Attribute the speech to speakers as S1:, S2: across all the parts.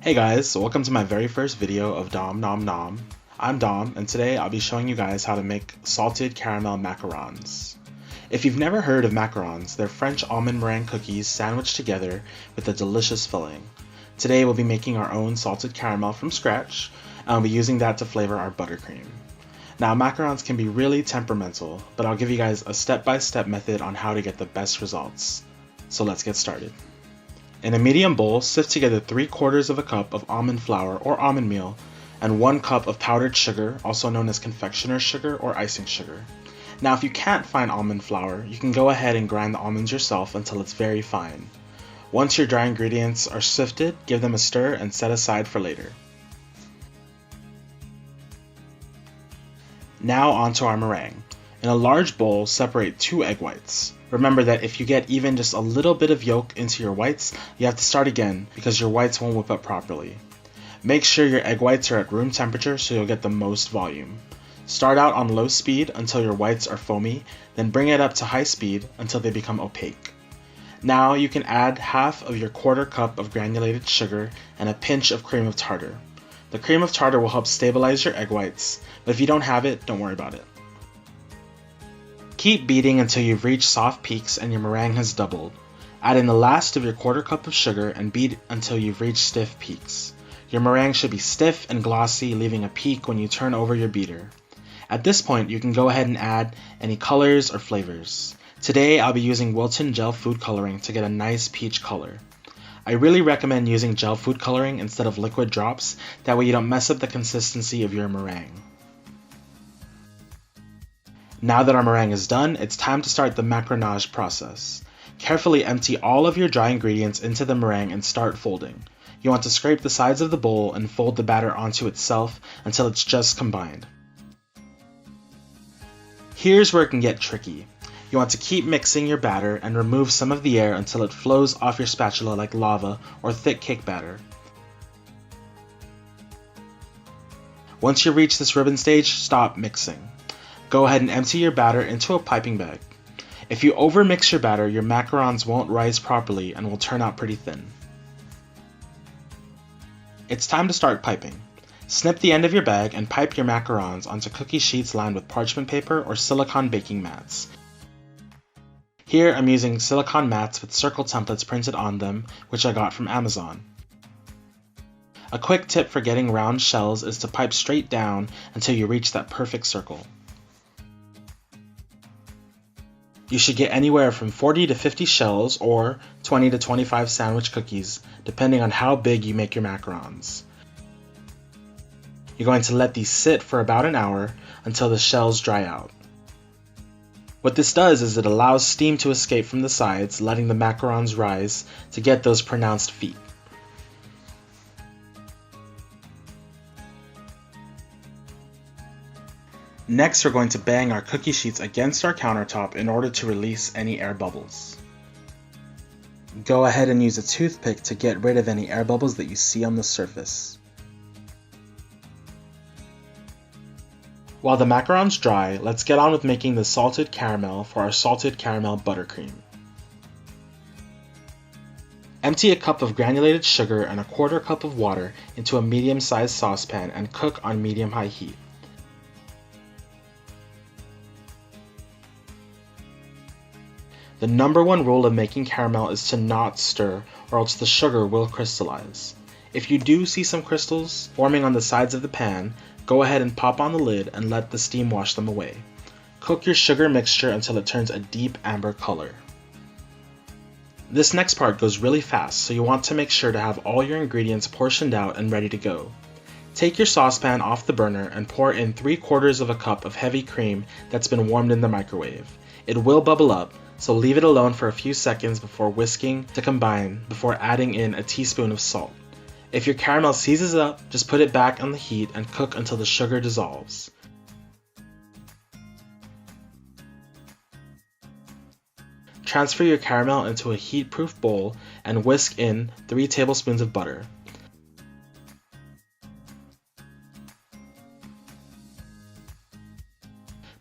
S1: Hey guys, welcome to my very first video of Dom Nom Nom. I'm Dom, and today I'll be showing you guys how to make salted caramel macarons. If you've never heard of macarons, they're French almond meringue cookies sandwiched together with a delicious filling. Today we'll be making our own salted caramel from scratch, and I'll be using that to flavor our buttercream. Now macarons can be really temperamental, but I'll give you guys a step-by-step method on how to get the best results. So let's get started. In a medium bowl, sift together 3/4 of a cup of almond flour or almond meal and 1 cup of powdered sugar, also known as confectioner's sugar or icing sugar. Now if you can't find almond flour, you can go ahead and grind the almonds yourself until it's very fine. Once your dry ingredients are sifted, give them a stir and set aside for later. Now onto our meringue. In a large bowl, separate 2 egg whites. Remember that if you get even just a little bit of yolk into your whites, you have to start again because your whites won't whip up properly. Make sure your egg whites are at room temperature so you'll get the most volume. Start out on low speed until your whites are foamy, then bring it up to high speed until they become opaque. Now you can add half of your 1/4 cup of granulated sugar and a pinch of cream of tartar. The cream of tartar will help stabilize your egg whites, but if you don't have it, don't worry about it. Keep beating until you've reached soft peaks and your meringue has doubled. Add in the last of your 1/4 cup of sugar and beat until you've reached stiff peaks. Your meringue should be stiff and glossy, leaving a peak when you turn over your beater. At this point, you can go ahead and add any colors or flavors. Today, I'll be using Wilton gel food coloring to get a nice peach color. I really recommend using gel food coloring instead of liquid drops, that way you don't mess up the consistency of your meringue. Now that our meringue is done, it's time to start the macaronage process. Carefully empty all of your dry ingredients into the meringue and start folding. You want to scrape the sides of the bowl and fold the batter onto itself until it's just combined. Here's where it can get tricky. You want to keep mixing your batter and remove some of the air until it flows off your spatula like lava or thick cake batter. Once you reach this ribbon stage, stop mixing. Go ahead and empty your batter into a piping bag. If you overmix your batter, your macarons won't rise properly and will turn out pretty thin. It's time to start piping. Snip the end of your bag and pipe your macarons onto cookie sheets lined with parchment paper or silicone baking mats. Here I'm using silicone mats with circle templates printed on them, which I got from Amazon. A quick tip for getting round shells is to pipe straight down until you reach that perfect circle. You should get anywhere from 40 to 50 shells or 20 to 25 sandwich cookies, depending on how big you make your macarons. You're going to let these sit for about an hour until the shells dry out. What this does is it allows steam to escape from the sides, letting the macarons rise to get those pronounced feet. Next, we're going to bang our cookie sheets against our countertop in order to release any air bubbles. Go ahead and use a toothpick to get rid of any air bubbles that you see on the surface. While the macarons dry, let's get on with making the salted caramel for our salted caramel buttercream. Empty a cup of granulated sugar and a 1/4 cup of water into a medium-sized saucepan and cook on medium-high heat. The #1 rule of making caramel is to not stir, or else the sugar will crystallize. If you do see some crystals forming on the sides of the pan, go ahead and pop on the lid and let the steam wash them away. Cook your sugar mixture until it turns a deep amber color. This next part goes really fast, so you want to make sure to have all your ingredients portioned out and ready to go. Take your saucepan off the burner and pour in 3/4 of a cup of heavy cream that's been warmed in the microwave. It will bubble up, so leave it alone for a few seconds before whisking to combine before adding in a teaspoon of salt. If your caramel seizes up, just put it back on the heat and cook until the sugar dissolves. Transfer your caramel into a heat-proof bowl and whisk in 3 tablespoons of butter.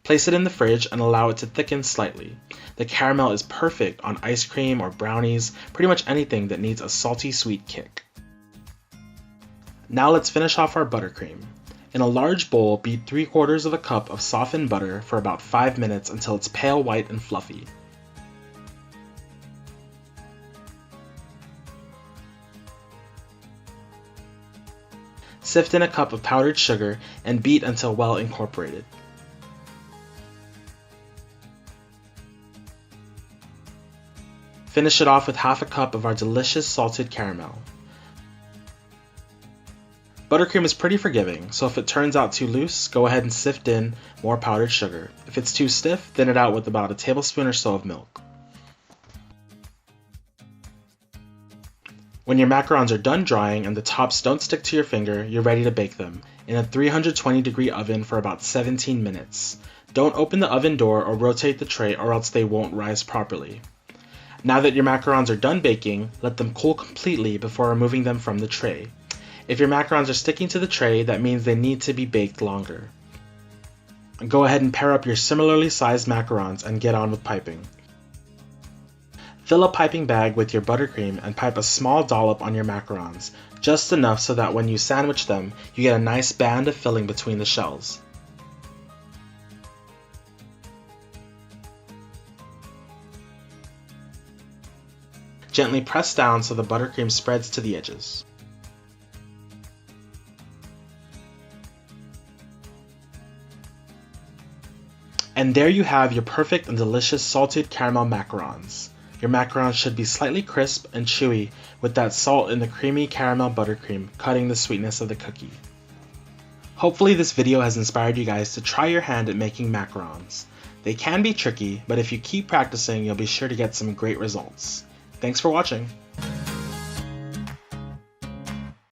S1: Place it in the fridge and allow it to thicken slightly. The caramel is perfect on ice cream or brownies, pretty much anything that needs a salty sweet kick. Now let's finish off our buttercream. In a large bowl, beat 3/4 of a cup of softened butter for about 5 minutes until it's pale white and fluffy. Sift in a cup of powdered sugar and beat until well incorporated. Finish it off with half a cup of our delicious salted caramel. Buttercream is pretty forgiving, so if it turns out too loose, go ahead and sift in more powdered sugar. If it's too stiff, thin it out with about a tablespoon or so of milk. When your macarons are done drying and the tops don't stick to your finger, you're ready to bake them in a 320-degree oven for about 17 minutes. Don't open the oven door or rotate the tray or else they won't rise properly. Now that your macarons are done baking, let them cool completely before removing them from the tray. If your macarons are sticking to the tray, that means they need to be baked longer. Go ahead and pair up your similarly sized macarons and get on with piping. Fill a piping bag with your buttercream and pipe a small dollop on your macarons, just enough so that when you sandwich them, you get a nice band of filling between the shells. Gently press down so the buttercream spreads to the edges. And there you have your perfect and delicious salted caramel macarons. Your macarons should be slightly crisp and chewy with that salt in the creamy caramel buttercream cutting the sweetness of the cookie. Hopefully this video has inspired you guys to try your hand at making macarons. They can be tricky, but if you keep practicing, you'll be sure to get some great results. Thanks for watching.